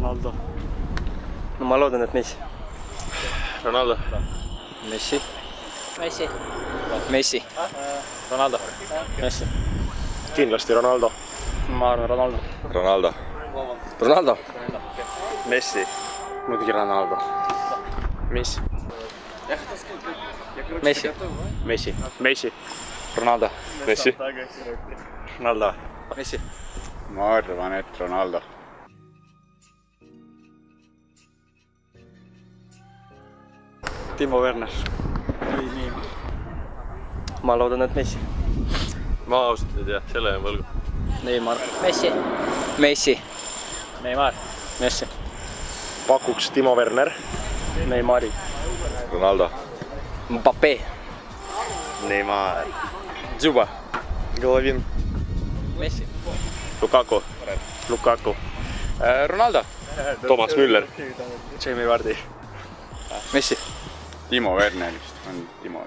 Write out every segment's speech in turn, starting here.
Ronaldo. No ma loodan, et Messi. Ronaldo. Messi. Messi. Messi. Ronaldo. Messi. Kindlasti Ronaldo. Ma arvan Ronaldo. Ronaldo. Ronaldo. Messi. Muidugi Ronaldo. Messi. Messi. Messi. Messi. Ronaldo. Messi. Ronaldo. Messi. Ma arvan, et Ronaldo. Timo Werner. Ma loodan, et Messi. Ma ausalt ei tea, selle on võlgu. Neymar. Messi. Messi. Neymar. Messi. Pakuks Timo Werner. Neymari. Ronaldo. Mbappé. Neymar. Zuba. Golovin. Messi. Lukaku. Lukaku. Ronaldo. Toomas Müller. Jamie Vardy. Messi. Timo Wernerist on Timo.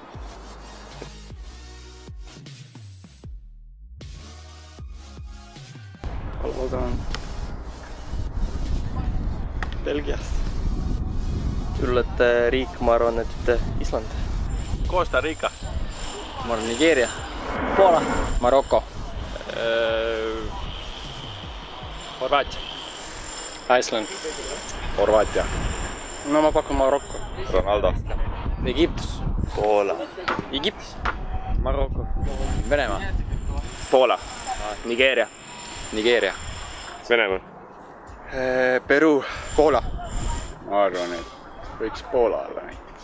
Ma loodan Belgiast. Üllete riik, ma arvan, et Island. Costa Rica. Ma arvan Nigeeria. Poola. Maroko. Horvaatia. Iceland. Horvaatia. No ma pakun Maroko. Ronaldo. Egiptus. Poola. Egiptus. Maroko. Venemaa. Poola. Nigeeria. Nigeeria. Venemaa. Peru. Poola. Ma arvan, et võiks Poola olla näiteks.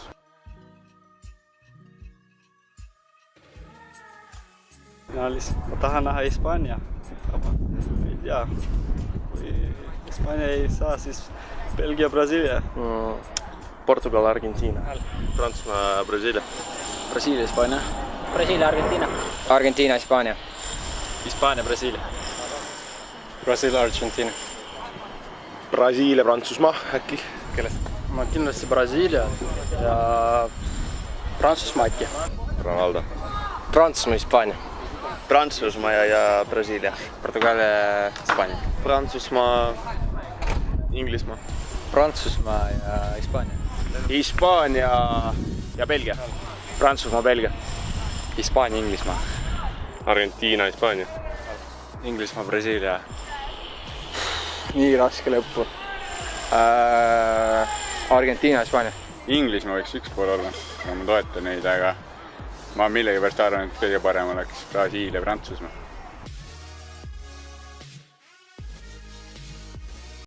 Finaalis. Ma tahan näha Hispaania. Aga ei tea. Kui Hispaania ei saa, siis Belgia, Brasiilia. Portugal, Argentiina. Prantsusmaa, Brasiilia. Brasiilia, Hispaania. Brasiilia, Argentiina. Argentiina, Hispaania. Hispaania, Brasiilia. Brasiilia, Argentiina. Brasiilia, Prantsusmaa äkki. Kellest? Ma kindlasti Brasiilia ja Prantsusmaa äkki. Ronaldo. Prantsusmaa, Hispaania. Prantsusmaa ja Brasiilia. Portugal, Hispaania. Prantsusmaa, Inglismaa. Prantsusmaa ja Hispaania. Hispaania ja Belgia. Prantsusmaa, Belgia. Hispaania, Inglismaa. Argentiina, Hispaania. Inglismaa, Brasiilia. Nii raske lõppu. Argentiina, Hispaania. Inglismaa võiks üks pool olla, ma toetan neid, aga ma millegipärast arvan, et kõige parem oleks Brasiilia, Prantsusmaa.